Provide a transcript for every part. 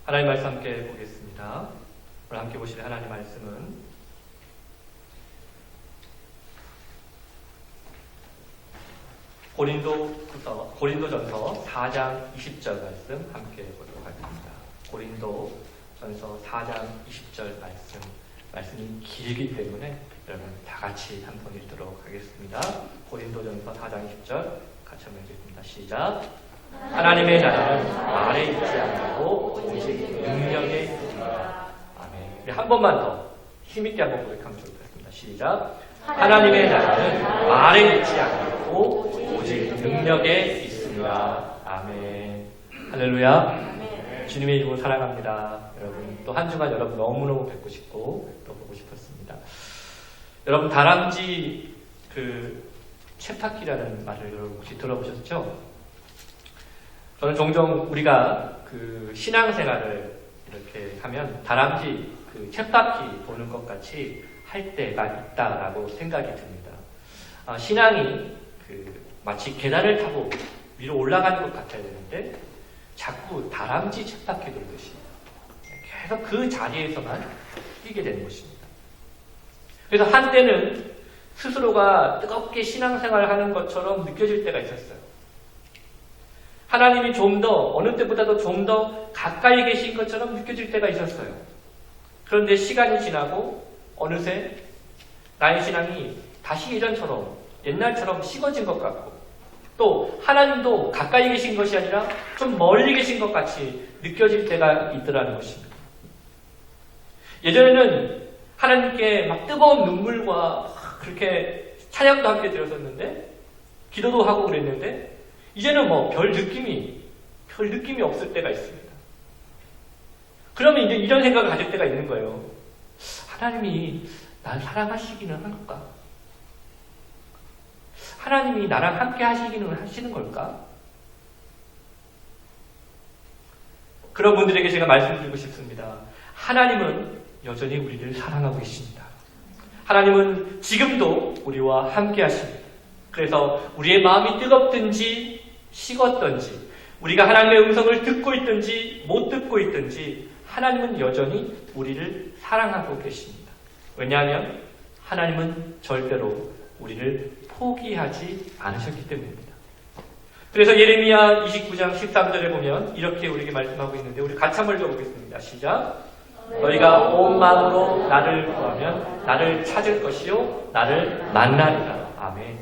하나님 말씀 함께 보겠습니다. 오늘 함께 보실 하나님 말씀은 고린도전서 4장 20절 말씀 함께 보도록 하겠습니다. 고린도전서 4장 20절 말씀이 길기 때문에 여러분 다 같이 한 번 읽도록 하겠습니다. 고린도전서 4장 20절 같이 한번 읽겠습니다. 시작. 하나님의 나라는 말에 있지 않고 오직 능력에 있습니다. 아멘. 한 번만 더 힘있게 한번 고백하면 좋을 것 같습니다. 시작. 하나님의 나라는 말에 있지 않고 오직 능력에 있습니다. 아멘. 할렐루야. 주님의 이름으로 사랑합니다. 여러분 또 한 주간 여러분 너무너무 뵙고 싶고 또 보고 싶었습니다. 여러분 다람쥐 쳇바퀴라는 말을 여러분 혹시 들어보셨죠? 저는 종종 우리가 신앙생활을 이렇게 하면 다람쥐 쳇바퀴 보는 것 같이 할 때가 있다라고 생각이 듭니다. 신앙이 마치 계단을 타고 위로 올라가는 것 같아야 되는데 자꾸 다람쥐 쳇바퀴 돌듯이 계속 그 자리에서만 뛰게 되는 것입니다. 그래서 한때는 스스로가 뜨겁게 신앙생활을 하는 것처럼 느껴질 때가 있었어요. 하나님이 좀 더 어느 때보다도 좀 더 가까이 계신 것처럼 느껴질 때가 있었어요. 그런데 시간이 지나고 어느새 나의 신앙이 다시 옛날처럼 식어진 것 같고 또 하나님도 가까이 계신 것이 아니라 좀 멀리 계신 것 같이 느껴질 때가 있더라는 것입니다. 예전에는 하나님께 막 뜨거운 눈물과 그렇게 찬양도 함께 드렸었는데 기도도 하고 그랬는데 이제는 별 느낌이 없을 때가 있습니다. 그러면 이제 이런 생각을 가질 때가 있는 거예요. 하나님이 날 사랑하시기는 한 걸까? 하나님이 나랑 함께 하시는 걸까? 그런 분들에게 제가 말씀드리고 싶습니다. 하나님은 여전히 우리를 사랑하고 계십니다. 하나님은 지금도 우리와 함께 하십니다. 그래서 우리의 마음이 뜨겁든지 식었든지 우리가 하나님의 음성을 듣고 있든지 못 듣고 있든지 하나님은 여전히 우리를 사랑하고 계십니다. 왜냐하면 하나님은 절대로 우리를 포기하지 않으셨기 때문입니다. 그래서 예레미야 29장 13절에 보면 이렇게 우리에게 말씀하고 있는데 우리 같이 한번 읽어보겠습니다. 시작. 너희가 온 마음으로 나를 구하면 나를 찾을 것이요 나를 만나리라. 아멘.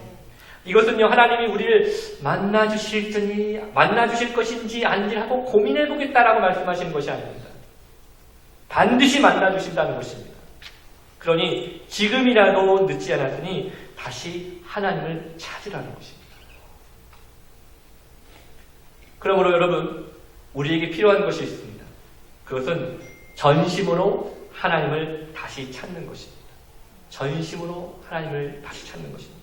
이것은요 하나님이 우리를 만나주실 것인지 아닌지 하고 고민해보겠다라고 말씀하시는 것이 아닙니다. 반드시 만나주신다는 것입니다. 그러니 지금이라도 늦지 않았으니 다시 하나님을 찾으라는 것입니다. 그러므로 여러분 우리에게 필요한 것이 있습니다. 그것은 전심으로 하나님을 다시 찾는 것입니다. 전심으로 하나님을 다시 찾는 것입니다.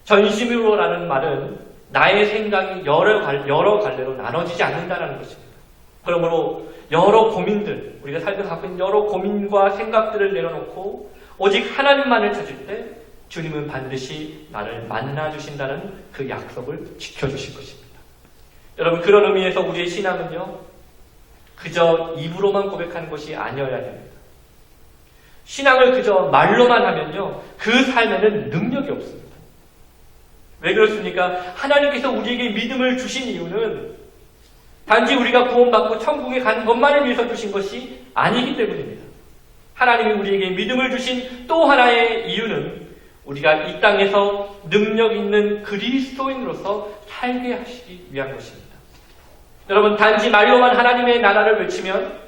전심으로라는 말은 나의 생각이 여러 갈래로 나눠지지 않는다는 것입니다. 그러므로 우리가 살면서 갖고 있는 여러 고민과 생각들을 내려놓고 오직 하나님만을 찾을 때 주님은 반드시 나를 만나주신다는 그 약속을 지켜주실 것입니다. 여러분 그런 의미에서 우리의 신앙은요 그저 입으로만 고백하는 것이 아니어야 됩니다. 신앙을 그저 말로만 하면요 그 삶에는 능력이 없습니다. 왜 그렇습니까? 하나님께서 우리에게 믿음을 주신 이유는 단지 우리가 구원받고 천국에 가는 것만을 위해서 주신 것이 아니기 때문입니다. 하나님이 우리에게 믿음을 주신 또 하나의 이유는 우리가 이 땅에서 능력 있는 그리스도인으로서 살게 하시기 위한 것입니다. 여러분 단지 말로만 하나님의 나라를 외치면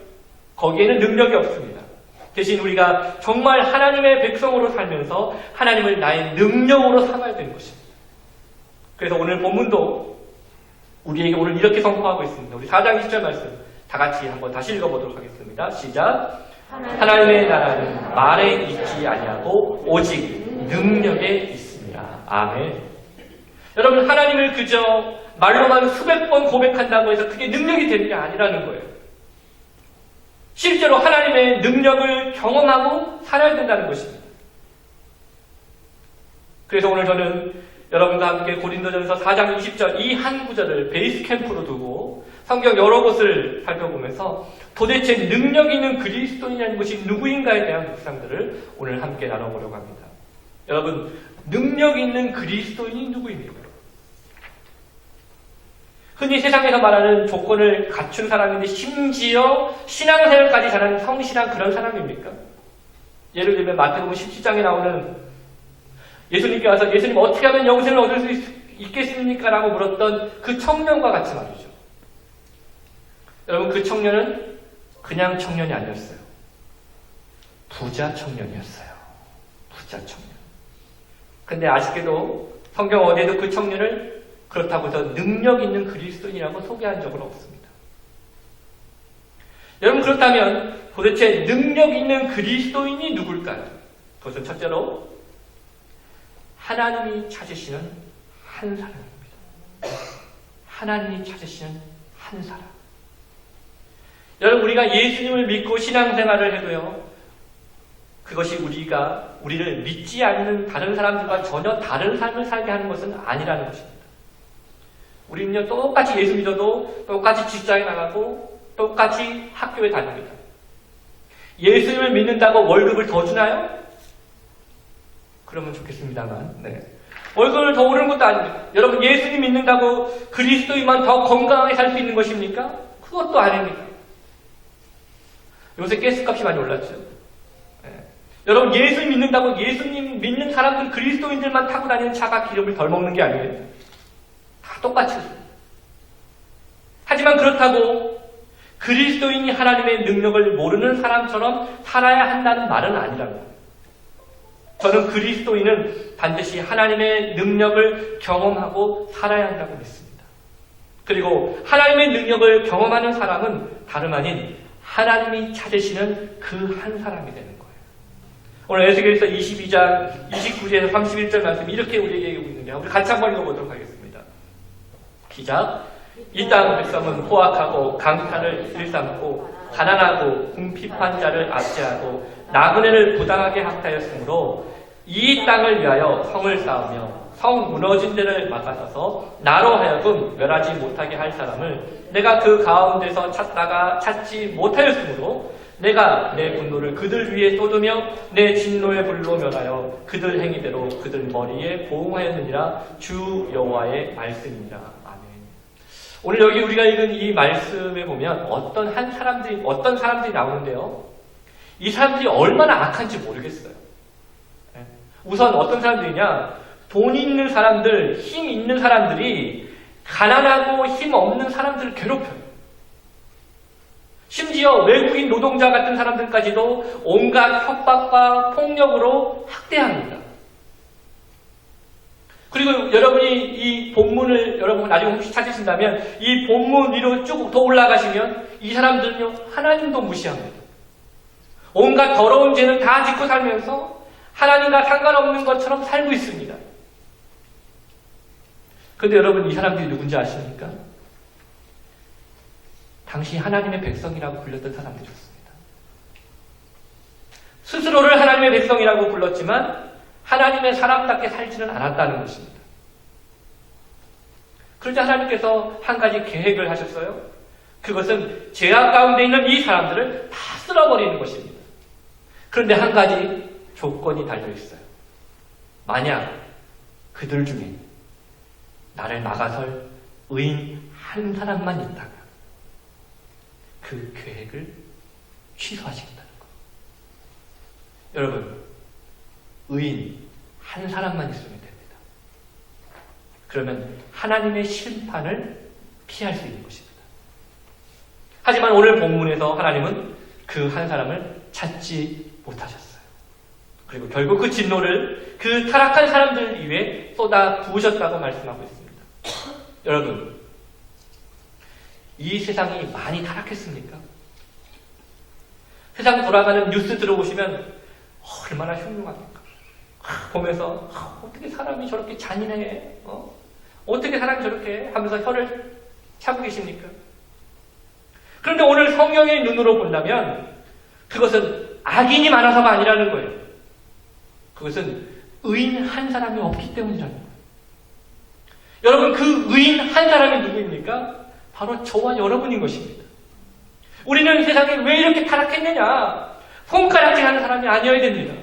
거기에는 능력이 없습니다. 대신 우리가 정말 하나님의 백성으로 살면서 하나님을 나의 능력으로 삼아야 되는 것입니다. 그래서 오늘 본문도 우리에게 오늘 이렇게 선포하고 있습니다. 우리 4장 20절 말씀 다 같이 한번 다시 읽어보도록 하겠습니다. 시작. 하나님의 나라는 말에 있지 아니하고 오직 능력에 있습니다. 아멘. 여러분 하나님을 그저 말로만 수백 번 고백한다고 해서 그게 능력이 되는 게 아니라는 거예요. 실제로 하나님의 능력을 경험하고 살아야 된다는 것입니다. 그래서 오늘 저는 여러분과 함께 고린도전서 4장 20절 이 한 구절을 베이스 캠프로 두고 성경 여러 곳을 살펴보면서 도대체 능력 있는 그리스도인이라는 것이 누구인가에 대한 묵상들을 오늘 함께 나눠보려고 합니다. 여러분, 능력 있는 그리스도인이 누구입니까? 흔히 세상에서 말하는 조건을 갖춘 사람인데 심지어 신앙생활까지 잘하는 성실한 그런 사람입니까? 예를 들면 마태복음 17장에 나오는 예수님께 와서 예수님 어떻게 하면 영생을 얻을 수 있겠습니까? 라고 물었던 그 청년과 같이 말이죠. 여러분, 그 청년은 그냥 청년이 아니었어요. 부자 청년이었어요. 부자 청년. 근데 아쉽게도 성경 어디에도 그 청년을 그렇다고 해서 능력 있는 그리스도인이라고 소개한 적은 없습니다. 여러분, 그렇다면 도대체 능력 있는 그리스도인이 누굴까요? 그것은 첫째로 하나님이 찾으시는 한 사람입니다. 하나님이 찾으시는 한 사람. 여러분, 우리가 예수님을 믿고 신앙생활을 해도요, 그것이 우리를 믿지 않는 다른 사람들과 전혀 다른 삶을 살게 하는 것은 아니라는 것입니다. 우리는요, 똑같이 예수 믿어도 똑같이 직장에 나가고 똑같이 학교에 다닙니다. 예수님을 믿는다고 월급을 더 주나요? 그러면 좋겠습니다만, 네. 월급을 더 오르는 것도 아닙니다. 여러분, 예수님 믿는다고 그리스도인만 더 건강하게 살 수 있는 것입니까? 그것도 아닙니다. 요새 가스값이 많이 올랐죠. 네. 여러분, 예수님 믿는다고 예수님 믿는 사람들, 그리스도인들만 타고 다니는 차가 기름을 덜 먹는 게 아니에요. 다 똑같이. 하지만 그렇다고 그리스도인이 하나님의 능력을 모르는 사람처럼 살아야 한다는 말은 아니라는 거예요. 저는 그리스도인은 반드시 하나님의 능력을 경험하고 살아야 한다고 믿습니다. 그리고 하나님의 능력을 경험하는 사람은 다름 아닌 하나님이 찾으시는 그 한 사람이 되는 거예요. 오늘 에스겔서 22장 29절에서 31절 말씀이 이렇게 우리에게 얘기하고 있는데요. 우리 같이 한번 읽어보도록 하겠습니다. 시작. 이 땅 백성은 포악하고 강탈을 일삼고 가난하고 궁핍한 자를 압제하고 나그네를 부당하게 학대하였으므로 이 땅을 위하여 성을 쌓으며 성 무너진 데를 막아서서 나로 하여금 멸하지 못하게 할 사람을 내가 그 가운데서 찾다가 찾지 못하였으므로 내가 내 분노를 그들 위에 쏟으며 내 진노의 불로 멸하여 그들 행위대로 그들 머리에 보응하였느니라. 주 여호와의 말씀이니라. 아멘. 오늘 여기 우리가 읽은 이 말씀에 보면 어떤 사람들이 나오는데요. 이 사람들이 얼마나 악한지 모르겠어요. 우선 어떤 사람들이냐? 돈 있는 사람들, 힘 있는 사람들이 가난하고 힘 없는 사람들을 괴롭혀요. 심지어 외국인 노동자 같은 사람들까지도 온갖 협박과 폭력으로 학대합니다. 그리고 여러분이 이 본문을 여러분 나중에 혹시 찾으신다면 이 본문 위로 쭉 더 올라가시면 이 사람들은요, 하나님도 무시합니다. 온갖 더러운 죄는 다 짓고 살면서 하나님과 상관없는 것처럼 살고 있습니다. 그런데 여러분, 이 사람들이 누군지 아십니까? 당시 하나님의 백성이라고 불렸던 사람들이었습니다. 스스로를 하나님의 백성이라고 불렀지만 하나님의 사람답게 살지는 않았다는 것입니다. 그러자 하나님께서 한 가지 계획을 하셨어요. 그것은 죄악 가운데 있는 이 사람들을 다 쓸어버리는 것입니다. 그런데 한 가지 조건이 달려있어요. 만약 그들 중에 나를 막아설 의인 한 사람만 있다면 그 계획을 취소하시겠다는 거예요. 여러분, 의인 한 사람만 있으면 됩니다. 그러면 하나님의 심판을 피할 수 있는 것입니다. 하지만 오늘 본문에서 하나님은 그 한 사람을 찾지 못하셨어요. 그리고 결국 그 진노를 그 타락한 사람들 위해 쏟아 부으셨다고 말씀하고 있습니다. 여러분, 이 세상이 많이 타락했습니까? 세상 돌아가는 뉴스 들어보시면 얼마나 흉흉합니까? 보면서 어떻게 사람이 저렇게 잔인해? 어떻게 사람이 저렇게 하면서 혀를 차고 계십니까? 그런데 오늘 성경의 눈으로 본다면 그것은 악인이 많아서가 아니라는 거예요. 그것은 의인 한 사람이 없기 때문이라는 거예요. 여러분, 그 의인 한 사람이 누구입니까? 바로 저와 여러분인 것입니다. 우리는 세상에 왜 이렇게 타락했느냐? 손가락질하는 사람이 아니어야 됩니다.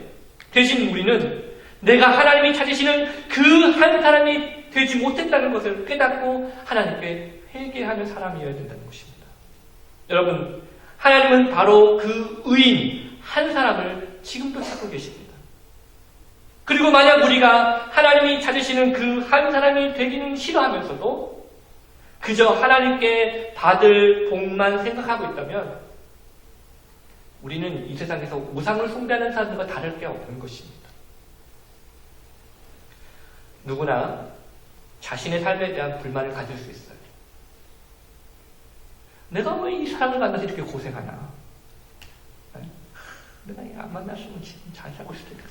대신 우리는 내가 하나님이 찾으시는 그 한 사람이 되지 못했다는 것을 깨닫고 하나님께 회개하는 사람이어야 된다는 것입니다. 여러분, 하나님은 바로 그 의인 한 사람을 지금도 찾고 계십니다. 그리고 만약 우리가 하나님이 찾으시는 그 한 사람이 되기는 싫어하면서도 그저 하나님께 받을 복만 생각하고 있다면 우리는 이 세상에서 우상을 숭배하는 사람들과 다를 게 없는 것입니다. 누구나 자신의 삶에 대한 불만을 가질 수 있어요. 내가 왜 이 사람을 만나서 이렇게 고생하나? 내가 안 만났으면 지금 잘 살고 있을 텐데.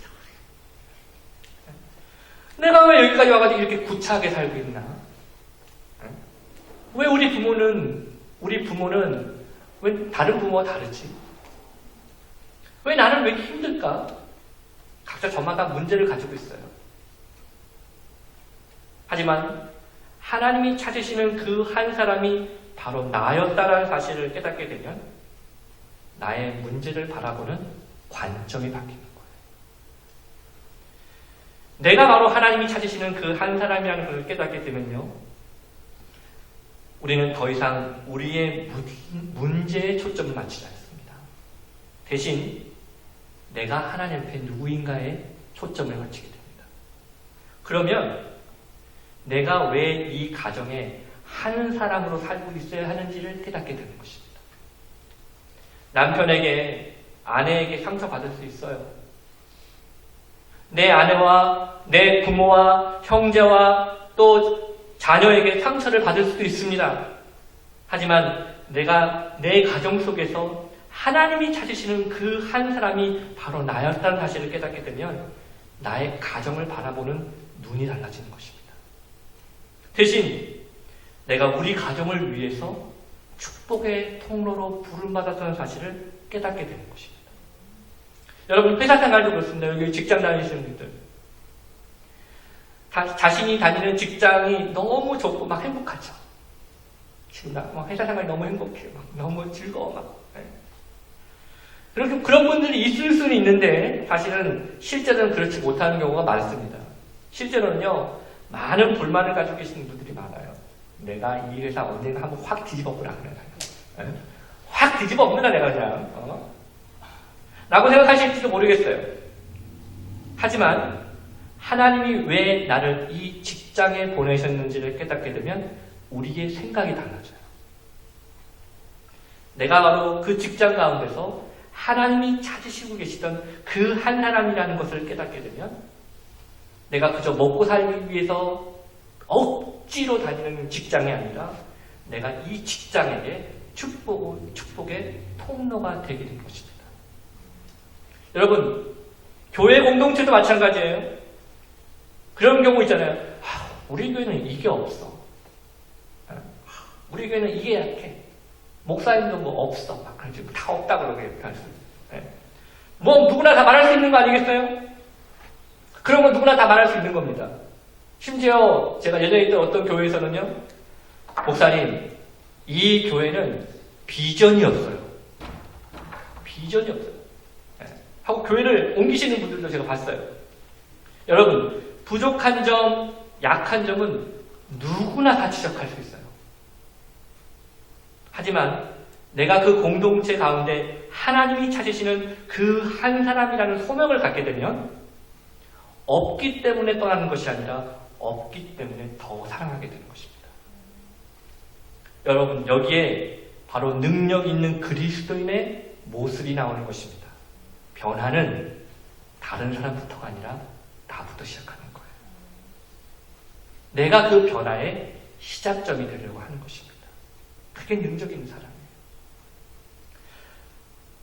내가 왜 여기까지 와가지고 이렇게 구차하게 살고 있나? 왜 우리 부모는 왜 다른 부모와 다르지? 왜 나는 왜 이렇게 힘들까? 각자 저마다 문제를 가지고 있어요. 하지만 하나님이 찾으시는 그 한 사람이 바로 나였다라는 사실을 깨닫게 되면 나의 문제를 바라보는 관점이 바뀌는 거예요. 내가 바로 하나님이 찾으시는 그 한 사람이라는 것을 깨닫게 되면요, 우리는 더 이상 우리의 문제에 초점을 맞추지 않습니다. 대신 내가 하나님 앞에 누구인가에 초점을 맞추게 됩니다. 그러면 내가 왜 이 가정에 한 사람으로 살고 있어야 하는지를 깨닫게 되는 것입니다. 남편에게, 아내에게 상처받을 수 있어요. 내 아내와 내 부모와 형제와 또 자녀에게 상처를 받을 수도 있습니다. 하지만 내가 내 가정 속에서 하나님이 찾으시는 그 한 사람이 바로 나였다는 사실을 깨닫게 되면 나의 가정을 바라보는 눈이 달라지는 것입니다. 대신 내가 우리 가정을 위해서 축복의 통로로 부름받았다는 사실을 깨닫게 되는 것입니다. 여러분, 회사 생활도 그렇습니다. 여기 직장 다니시는 분들, 자신이 다니는 직장이 너무 좋고 막 행복하죠. 지금 막 회사 생활이 너무 행복해요. 막 너무 즐거워. 막. 그런 분들이 있을 수는 있는데 사실은 실제로는 그렇지 못하는 경우가 많습니다. 실제로는요, 많은 불만을 가지고 계시는 분들이 많아요. 내가 이 회사 언젠가 한번 확 뒤집어보라 그래. 확 뒤집어봅니다, 내가 그냥. 라고 생각하실지도 모르겠어요. 하지만 하나님이 왜 나를 이 직장에 보내셨는지를 깨닫게 되면 우리의 생각이 달라져요. 내가 바로 그 직장 가운데서 하나님이 찾으시고 계시던 그 한 사람이라는 것을 깨닫게 되면 내가 그저 먹고 살기 위해서 억지로 다니는 직장이 아니라 내가 이 직장에게 축복의 통로가 되게 된 것입니다. 여러분, 교회 공동체도 마찬가지예요. 그런 경우 있잖아요. 우리 교회는 이게 없어. 우리 교회는 이게 약해. 목사님도 뭐 없어. 막 그러지. 다 없다 그러게. 뭐 누구나 다 말할 수 있는 거 아니겠어요? 그런 건 누구나 다 말할 수 있는 겁니다. 심지어 제가 예전에 있던 어떤 교회에서는요, 목사님, 이 교회는 비전이 없어요. 비전이 없어요. 하고 교회를 옮기시는 분들도 제가 봤어요. 여러분, 부족한 점, 약한 점은 누구나 다 지적할 수 있어요. 하지만 내가 그 공동체 가운데 하나님이 찾으시는 그 한 사람이라는 소명을 갖게 되면 없기 때문에 떠나는 것이 아니라 없기 때문에 더 사랑하게 되는 것입니다. 여러분, 여기에 바로 능력 있는 그리스도인의 모습이 나오는 것입니다. 변화는 다른 사람부터가 아니라 나부터 시작하는 거예요. 내가 그 변화의 시작점이 되려고 하는 것입니다. 그게 능력 있는 사람이에요.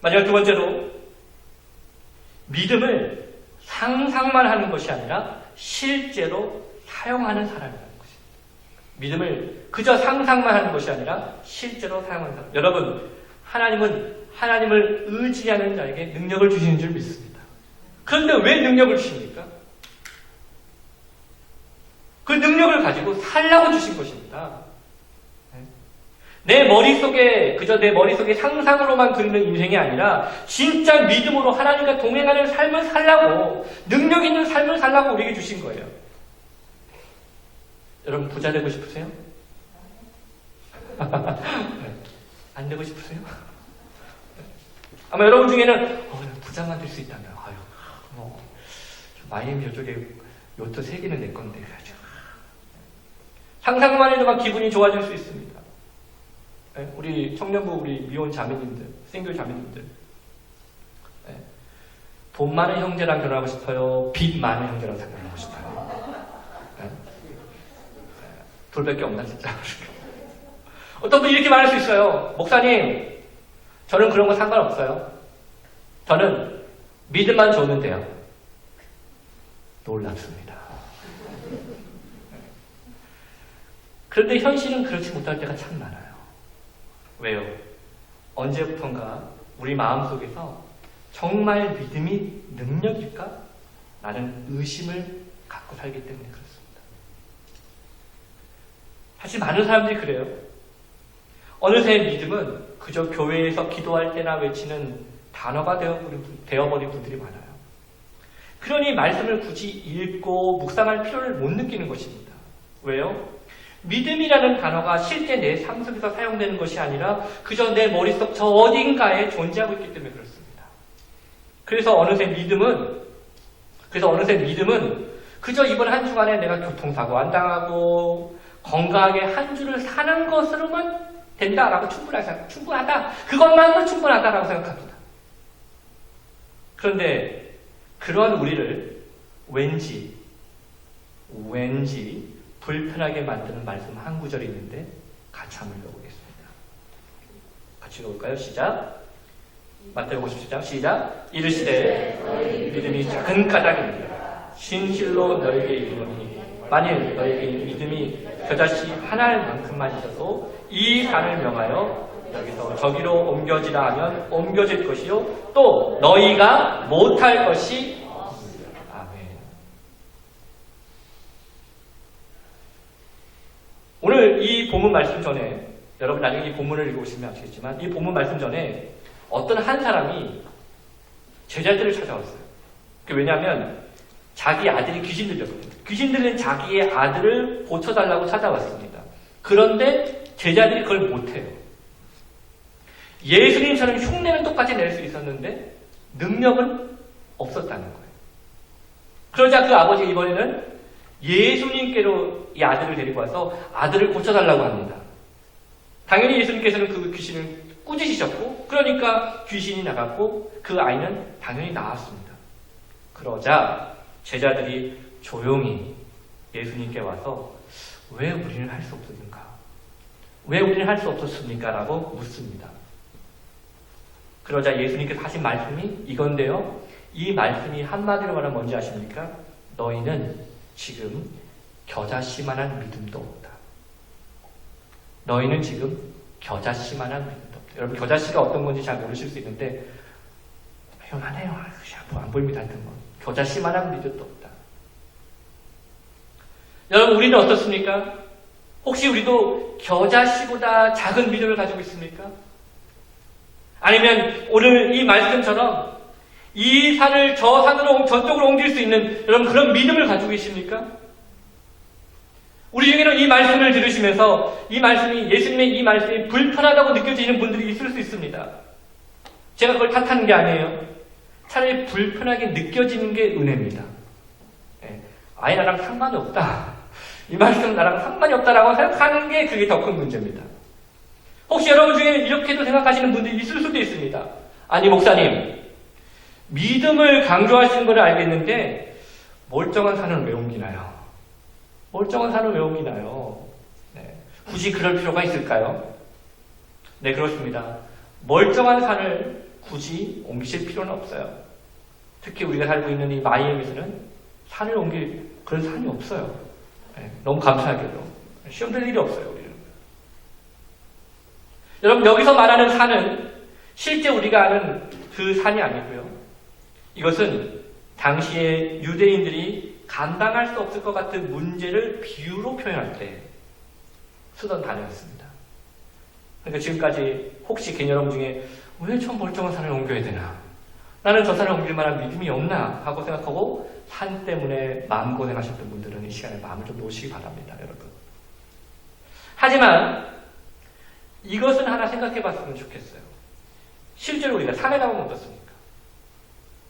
마지막 두 번째로, 믿음을 상상만 하는 것이 아니라 실제로 사용하는 사람이라는 것입니다. 믿음을 그저 상상만 하는 것이 아니라 실제로 사용하는 사람. 여러분, 하나님은 하나님을 의지하는 자에게 능력을 주시는 줄 믿습니다. 그런데 왜 능력을 주십니까? 그 능력을 가지고 살라고 주신 것입니다. 내 머릿속에 그저 내 머릿속에 상상으로만 그리는 인생이 아니라 진짜 믿음으로 하나님과 동행하는 삶을 살라고, 능력 있는 삶을 살라고 우리에게 주신 거예요. 여러분 부자 되고 싶으세요? 안 되고 싶으세요? 아마 여러분 중에는 부자만 될 수 있다면 마이애미 저쪽에 요트 3개는 내 건데 상상만 해도 막 기분이 좋아질 수 있습니다. 우리 청년부 우리 미혼 자매님들, 싱글 자매님들, 돈 많은 형제랑 결혼하고 싶어요? 빚 많은 형제랑 결혼하고 싶어요? 둘밖에 없나 진짜. 어떤 분이 이렇게 말할 수 있어요. 목사님, 저는 그런 거 상관없어요. 저는 믿음만 좋으면 돼요. 놀랍습니다. 그런데 현실은 그렇지 못할 때가 참 많아요. 왜요? 언제부턴가 우리 마음속에서 정말 믿음이 능력일까? 라는 의심을 갖고 살기 때문에 그렇습니다. 사실 많은 사람들이 그래요. 어느새 믿음은 그저 교회에서 기도할 때나 외치는 단어가 되어버린 분들이 많아요. 그러니 말씀을 굳이 읽고 묵상할 필요를 못 느끼는 것입니다. 왜요? 믿음이라는 단어가 실제 내 삶 속에서 사용되는 것이 아니라 그저 내 머릿속 저 어딘가에 존재하고 있기 때문에 그렇습니다. 그래서 어느새 믿음은 그저 이번 한 주간에 내가 교통사고 안 당하고 건강하게 한 주를 사는 것으로만 된다라고 충분하다. 그것만으로 충분하다라고 생각합니다. 그런데 그러한 우리를 왠지 불편하게 만드는 말씀 한 구절이 있는데 같이 한번 읽어보겠습니다. 같이 읽어볼까요? 시작. 마태복음 10장 시작. 이르시되 믿음이 작은 까닭입니다. 진실로 너에게 이르노니 만일 너에게 믿음이 겨자씨 하나일 만큼만 있어도 이 산을 명하여 여기서 저기로 옮겨지라 하면 옮겨질 것이요 또 너희가 못할 것이 없습니다. 아멘. 오늘 이 본문 말씀 전에 여러분 나중에 이 본문을 읽어보시면 아시겠지만 이 본문 말씀 전에 어떤 한 사람이 제자들을 찾아왔어요. 왜냐하면 자기 아들이 귀신 들렸거든요. 귀신 들린 자기의 아들을 고쳐달라고 찾아왔습니다. 그런데 제자들이 그걸 못해요. 예수님처럼 흉내는 똑같이 낼 수 있었는데 능력은 없었다는 거예요. 그러자 그 아버지가 이번에는 예수님께로 이 아들을 데리고 와서 아들을 고쳐달라고 합니다. 당연히 예수님께서는 그 귀신을 꾸짖으셨고 그러니까 귀신이 나갔고 그 아이는 당연히 나았습니다. 그러자 제자들이 조용히 예수님께 와서 왜 우리는 할 수 없었는가? 왜 우리는 할 수 없었습니까? 라고 묻습니다. 그러자 예수님께서 하신 말씀이 이건데요. 이 말씀이 한마디로 말하면 뭔지 아십니까? 너희는 지금 겨자씨만한 믿음도 없다. 너희는 지금 겨자씨만한 믿음도 없다. 여러분 겨자씨가 어떤 건지 잘 모르실 수 있는데 요만해요. 안 보입니다. 하여튼 뭐. 겨자씨만한 믿음도 없다. 여러분 우리는 어떻습니까? 혹시 우리도 겨자씨보다 작은 믿음을 가지고 있습니까? 아니면 오늘 이 말씀처럼 이 산을 저 산으로 저쪽으로 옮길 수 있는 여러분 그런 믿음을 가지고 계십니까? 우리 중에는 이 말씀을 들으시면서 이 말씀이 예수님의 이 말씀이 불편하다고 느껴지는 분들이 있을 수 있습니다. 제가 그걸 탓하는 게 아니에요. 차라리 불편하게 느껴지는 게 은혜입니다. 아예 나랑 상관이 없다. 이 말씀은 나랑 상관이 없다라고 생각하는 게 그게 더 큰 문제입니다. 혹시 여러분 중에 이렇게도 생각하시는 분들이 있을 수도 있습니다. 아니 목사님 믿음을 강조하시는 걸 알겠는데 멀쩡한 산을 왜 옮기나요? 멀쩡한 산을 왜 옮기나요? 네. 굳이 그럴 필요가 있을까요? 네 그렇습니다. 멀쩡한 산을 굳이 옮기실 필요는 없어요. 특히 우리가 살고 있는 이 마이애미에서는 산을 옮길 그런 산이 없어요. 네. 너무 감사하게도 시험 될 일이 없어요. 우리는. 여러분 여기서 말하는 산은 실제 우리가 아는 그 산이 아니고요. 이것은 당시에 유대인들이 감당할 수 없을 것 같은 문제를 비유로 표현할 때 쓰던 단어였습니다. 그러니까 지금까지 혹시 개인 여러분 중에 왜 저 멀쩡한 산을 옮겨야 되나? 나는 저 산을 옮길 만한 믿음이 없나? 하고 생각하고 산 때문에 마음고생하셨던 분들은 이 시간에 마음을 좀 놓으시기 바랍니다, 여러분. 하지만 이것은 하나 생각해 봤으면 좋겠어요. 실제로 우리가 산에 가보면 어떻습니까?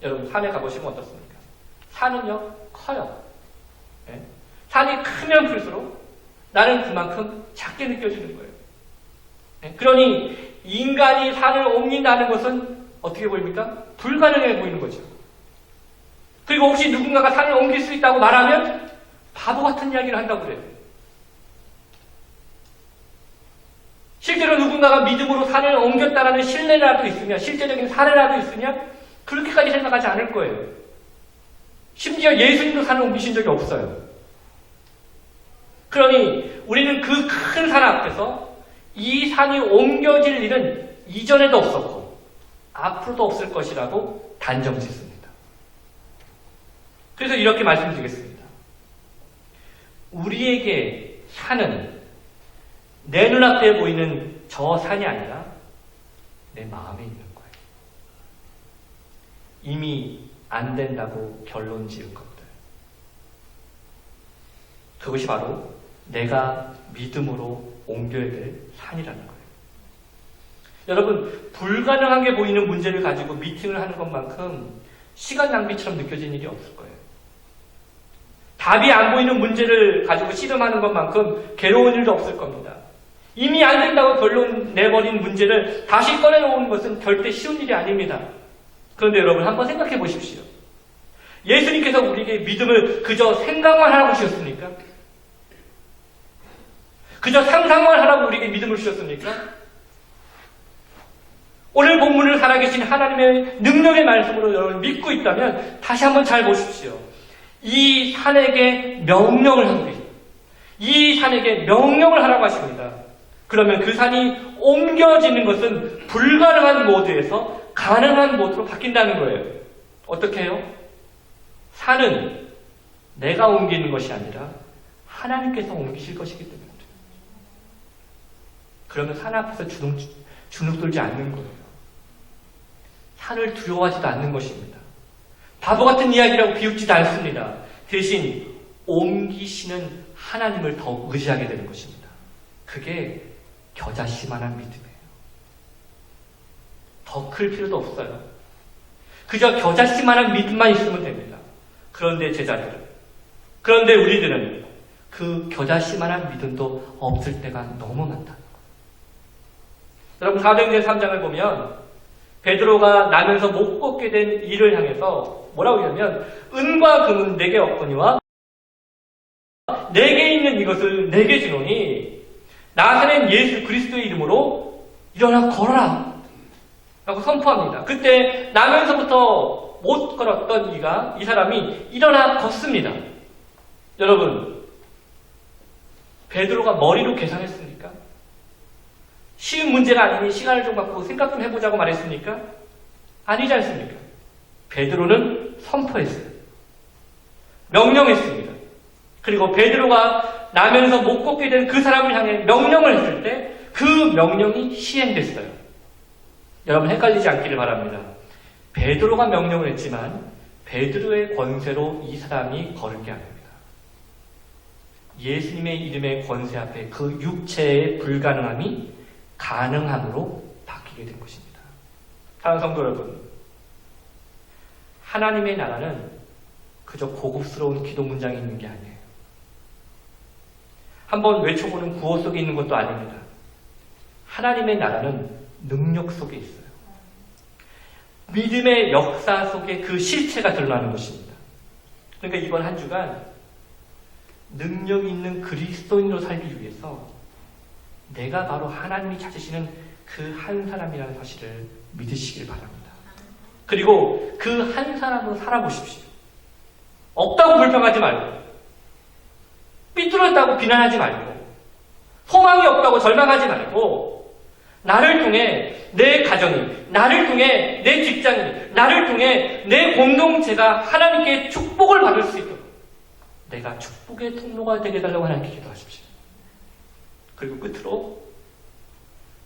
여러분, 산에 가보시면 어떻습니까? 산은요, 커요. 네? 산이 크면 클수록 나는 그만큼 작게 느껴지는 거예요. 네? 그러니 인간이 산을 옮긴다는 것은 어떻게 보입니까? 불가능해 보이는 거죠. 그리고 혹시 누군가가 산을 옮길 수 있다고 말하면 바보 같은 이야기를 한다고 그래요. 실제로 누군가가 믿음으로 산을 옮겼다라는 신뢰라도 있으면, 실제적인 사례라도 있으면 그렇게까지 생각하지 않을 거예요. 심지어 예수님도 산을 옮기신 적이 없어요. 그러니 우리는 그 큰 산 앞에서 이 산이 옮겨질 일은 이전에도 없었고 앞으로도 없을 것이라고 단정 짓습니다. 그래서 이렇게 말씀드리겠습니다. 우리에게 산은 내 눈앞에 보이는 저 산이 아니라 내 마음에 있는 거예요. 이미 안 된다고 결론 지은 것들. 그것이 바로 내가 믿음으로 옮겨야 될 산이라는 거예요. 여러분, 불가능한 게 보이는 문제를 가지고 미팅을 하는 것만큼 시간 낭비처럼 느껴지는 일이 없을 거예요. 답이 안 보이는 문제를 가지고 씨름하는 것만큼 괴로운 일도 없을 겁니다. 이미 안 된다고 결론 내버린 문제를 다시 꺼내놓는 것은 절대 쉬운 일이 아닙니다. 그런데 여러분, 한번 생각해 보십시오. 예수님께서 우리에게 믿음을 그저 생각만 하라고 주셨습니까? 그저 상상만 하라고 우리에게 믿음을 주셨습니까? 오늘 본문을 살아계신 하나님의 능력의 말씀으로 여러분 믿고 있다면 다시 한번 잘 보십시오. 이 산에게 명령을 하고 계십니다. 이 산에게 명령을 하라고 하십니다. 그러면 그 산이 옮겨지는 것은 불가능한 모드에서 가능한 모드로 바뀐다는 거예요. 어떻게 해요? 산은 내가 옮기는 것이 아니라 하나님께서 옮기실 것이기 때문에. 그러면 산 앞에서 주눅 들지 않는 거예요. 산을 두려워하지도 않는 것입니다. 바보 같은 이야기라고 비웃지도 않습니다. 대신 옮기시는 하나님을 더 의지하게 되는 것입니다. 그게 겨자씨만한 믿음이에요. 더 클 필요도 없어요. 그저 겨자씨만한 믿음만 있으면 됩니다. 그런데 제자들은, 그런데 우리들은 그 겨자씨만한 믿음도 없을 때가 너무 많다. 여러분, 사도행전 3장을 보면 베드로가 나면서 못 걷게 된 이를 향해서 뭐라고 하냐면, 은과 금은 내게 없거니와 내게 있는 이것을 내게 주노니 나사렛 예수 그리스도의 이름으로 일어나 걸어라 라고 선포합니다. 그때 나면서부터 못 걸었던 이 사람이 일어나 걷습니다. 여러분, 베드로가 머리로 계산했습니까? 쉬운 문제가 아니니 시간을 좀 갖고 생각 좀 해보자고 말했습니까? 아니지 않습니까? 베드로는 선포했어요. 명령했습니다. 그리고 베드로가 나면서 못 걷게 된 그 사람을 향해 명령을 했을 때 그 명령이 시행됐어요. 여러분, 헷갈리지 않기를 바랍니다. 베드로가 명령을 했지만 베드로의 권세로 이 사람이 걸게 합니다. 예수님의 이름의 권세 앞에 그 육체의 불가능함이 가능함으로 바뀌게 된 것입니다. 사랑하는 성도 여러분, 하나님의 나라는 그저 고급스러운 기도 문장이 있는 게 아니에요. 한번 외쳐보는 구호 속에 있는 것도 아닙니다. 하나님의 나라는 능력 속에 있어요. 믿음의 역사 속에 그 실체가 드러나는 것입니다. 그러니까 이번 한 주간 능력 있는 그리스도인으로 살기 위해서 내가 바로 하나님이 찾으시는 그 한 사람이라는 사실을 믿으시길 바랍니다. 그리고 그 한 사람으로 살아보십시오. 없다고 불평하지 말고, 삐뚤었다고 비난하지 말고, 소망이 없다고 절망하지 말고, 나를 통해 내 가정이, 나를 통해 내 직장이, 나를 통해 내 공동체가 하나님께 축복을 받을 수 있도록 내가 축복의 통로가 되게 해달라고 하나님께 기도하십시오. 그리고 끝으로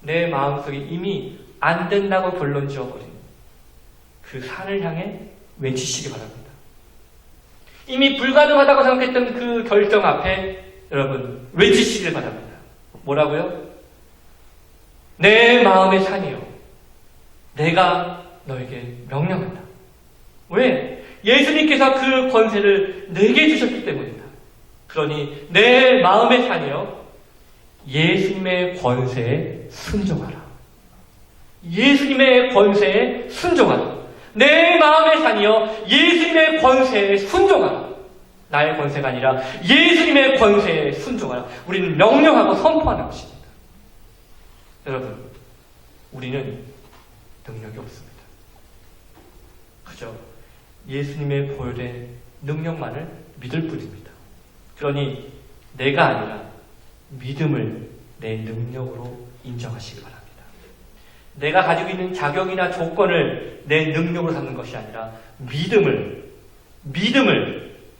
내 마음속에 이미 안 된다고 결론 지어버린 그 산을 향해 외치시기 바랍니다. 이미 불가능하다고 생각했던 그 결정 앞에 여러분 외치시길 바랍니다. 뭐라고요? 내 마음의 산이요, 내가 너에게 명령한다. 왜? 예수님께서 그 권세를 내게 주셨기 때문이다. 그러니 내 마음의 산이요, 예수님의 권세에 순종하라. 예수님의 권세에 순종하라. 내 마음의 산이요, 예수님의 권세에 순종하라. 나의 권세가 아니라 예수님의 권세에 순종하라. 우리는 명령하고 선포하는 것입니다. 여러분, 우리는 능력이 없습니다. 그저 예수님의 보혈의 능력만을 믿을 뿐입니다. 그러니 내가 아니라 믿음을 내 능력으로 인정하시기 바랍니다. 내가 가지고 있는 자격이나 조건을 내 능력으로 삼는 것이 아니라 믿음을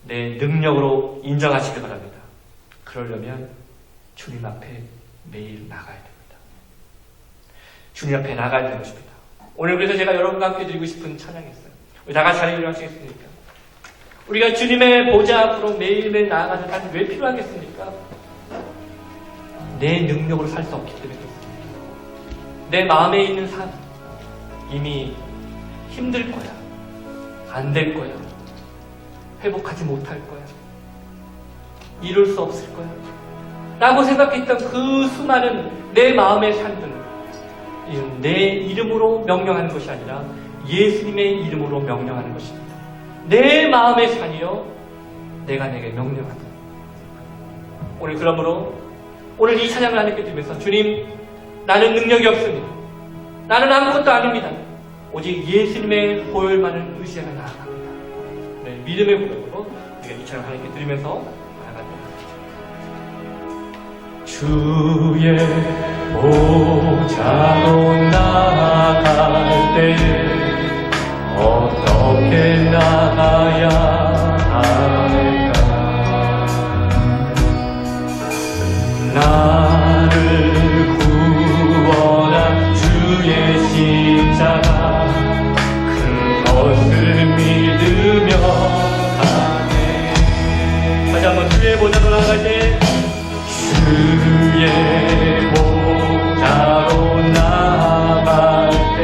내 능력으로 인정하시기 바랍니다. 그러려면 주님 앞에 매일 나가야 됩니다. 주님 앞에 나가야 되는 것입니다. 오늘 그래서 제가 여러분과 함께 드리고 싶은 찬양이 있어요. 우리 다 같이 자리에 일어나시겠습니까? 우리가 주님의 보좌 앞으로 매일매일 나아가는 삶이 왜 필요하겠습니까? 내 능력으로 살 수 없기 때문에 그렇습니다. 내 마음에 있는 삶, 이미 힘들 거야, 안 될 거야, 회복하지 못할 거야, 이룰 수 없을 거야 라고 생각했던 그 수많은 내 마음의 삶들은 내 이름으로 명령하는 것이 아니라 예수님의 이름으로 명령하는 것입니다. 내 마음의 산이요, 내가 내게 명령한다. 오늘 그러므로 오늘 이 찬양을 하나님께 드리면서 주님, 나는 능력이 없습니다. 나는 아무것도 아닙니다. 오직 예수님의 보혈만을 의지하며 나아갑니다. 네, 믿음의 고백으로 우리가 이 찬양을 하나님께 드리면서 나아가도록 하겠습니다. 주의 보좌로 나아갈 때 어떻게 나가야 할까? 나를 구원한 주의 십자가, 그것을 믿으며 가네. 다시 한번 주의 보좌로 나아갈 때, 주의 보좌로 나아갈 때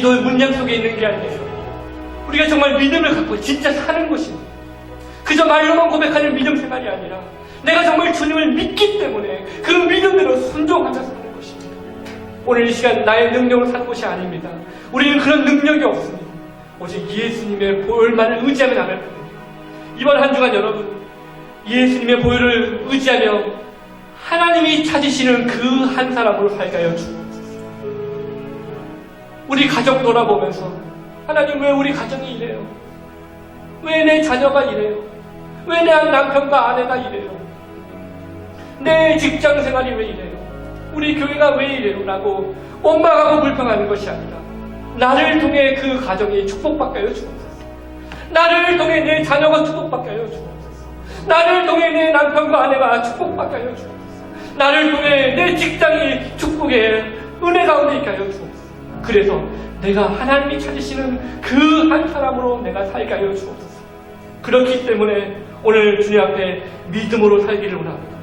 기도의 문양 속에 있는 게 아니에요. 우리가 정말 믿음을 갖고 진짜 사는 것입니다. 그저 말로만 고백하는 믿음 생활이 아니라 내가 정말 주님을 믿기 때문에 그 믿음대로 순종하며 사는 것입니다. 오늘 이 시간 나의 능력으로 사는 것이 아닙니다. 우리는 그런 능력이 없습니다. 오직 예수님의 보혈만을 의지하며 나갈 뿐입니다. 이번 한 주간 여러분, 예수님의 보혈을 의지하며 하나님이 찾으시는 그 한 사람으로 살게 주옵소서. 우리 가족 돌아보면서 하나님, 왜 우리 가정이 이래요? 왜 내 자녀가 이래요? 왜 내 남편과 아내가 이래요? 내 직장 생활이 왜 이래요? 우리 교회가 왜 이래요? 라고 원망하고 불평하는 것이 아니라 나를 통해 그 가정이 축복받게 하여 주옵소서. 나를 통해 내 자녀가 축복받게 하여 주옵소서. 나를 통해 내 남편과 아내가 축복받게 하여 주옵소서. 나를 통해 내 직장이 축복의 은혜 가운데 있게 하여 주옵소서. 그래서 내가 하나님이 찾으시는 그 한 사람으로 내가 살게 하여 주옵소서. 그렇기 때문에 오늘 주님 앞에 믿음으로 살기를 원합니다.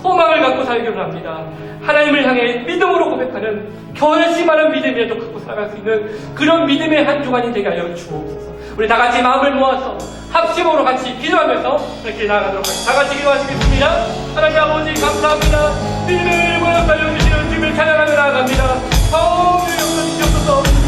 소망을 갖고 살기를 합니다. 하나님을 향해 믿음으로 고백하는 결심하는 믿음이라도 갖고 살아갈 수 있는 그런 믿음의 한 주간이 되게 하여 주옵소서. 우리 다 같이 마음을 모아서 합심으로 같이 기도하면서 이렇게 나아가도록 하겠습니다. 다 같이 기도하시겠습니다. 하나님 아버지 감사합니다. 믿음을 모여 살려주시는 주님을 찬양하며 나아갑니다. 성령의 역사 주시옵소서.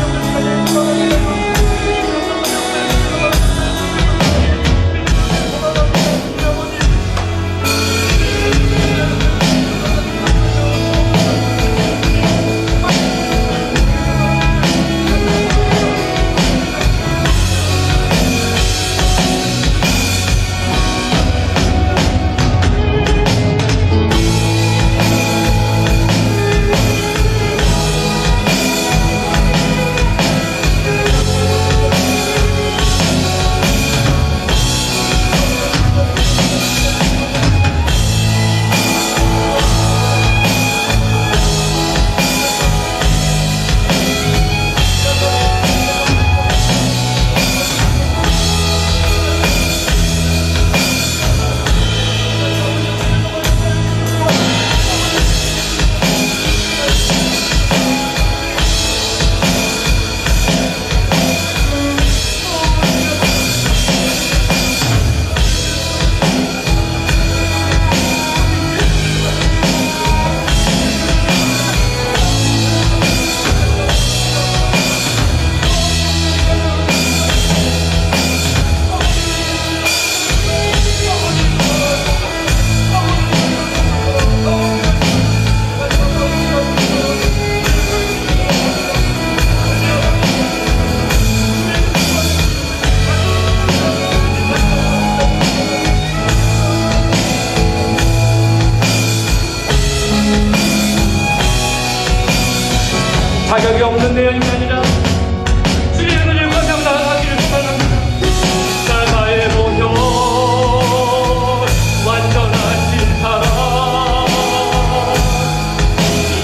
자격이 없는 내 영이 아니라 주의 은혜를 감당하기를 축원합니다. 나의 보혈 완전하신 사랑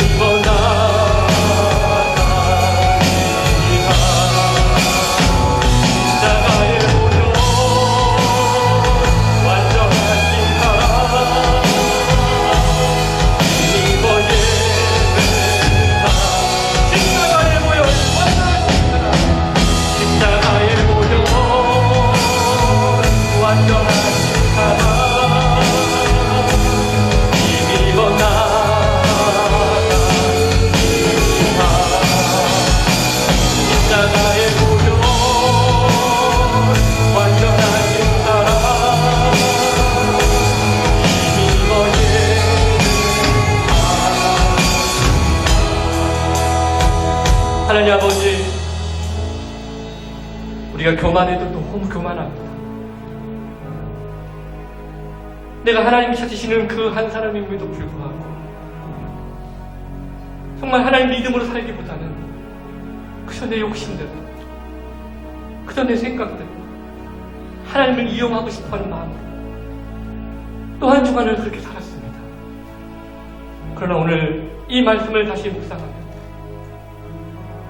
이거 나갑니다. 나의 보혈 완전하신 사랑 이거 예배다. 십자가의 보혈 완전하신 사랑 이미고 나갑니다. 십자가의 보혈 완전하신 사랑 이미고 하나님 아버지, 우리가 교만해도 너무 교만합니다. 내가 하나님이 찾으시는 그 한 사람임에도 불구하고 정말 하나님 믿음으로 살기보다는 그저 내 욕심대로, 그저 내 생각대로 하나님을 이용하고 싶어하는 마음으로 또 한 주간을 그렇게 살았습니다. 그러나 오늘 이 말씀을 다시 묵상하며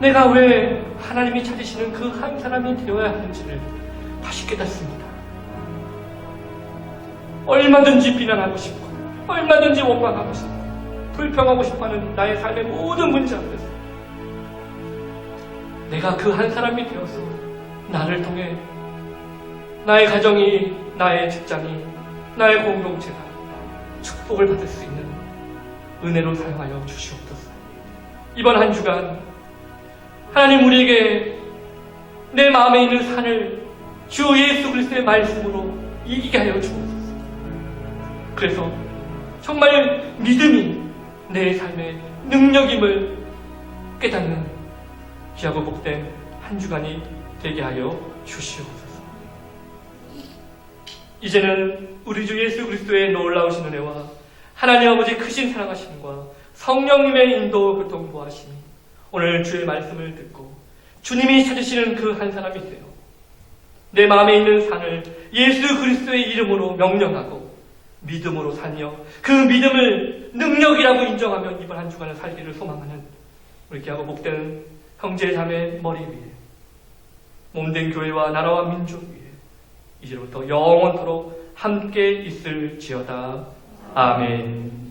내가 왜 하나님이 찾으시는 그 한 사람이 되어야 하는지를 다시 깨닫습니다. 얼마든지 비난하고 싶고 얼마든지 원망하고 싶고 불평하고 싶어하는 나의 삶의 모든 문제 앞에서 내가 그 한 사람이 되어서 나를 통해 나의 가정이, 나의 직장이, 나의 공동체가 축복을 받을 수 있는 은혜로 사용하여 주시옵소서. 이번 한 주간 하나님 우리에게 내 마음에 있는 산을 주 예수 그리스도의 말씀으로 이기게 하여 주옵소서. 그래서 정말 믿음이 내 삶의 능력임을 깨닫는 귀하고 복된 한 주간이 되게 하여 주시옵소서. 이제는 우리 주 예수 그리스도의 놀라우신 은혜와 하나님 아버지 크신 사랑하심과 성령님의 인도 교통 보하심이 오늘 주의 말씀을 듣고 주님이 찾으시는 그 한 사람이 되어 내 마음에 있는 산을 예수 그리스도의 이름으로 명령하고 믿음으로 살며 그 믿음을 능력이라고 인정하며 이번 한 주간을 살기를 소망하는 우리 귀하고 복된 형제 자매 머리 위에 몸된 교회와 나라와 민족 위에 이제부터 영원토록 함께 있을지어다. 아멘.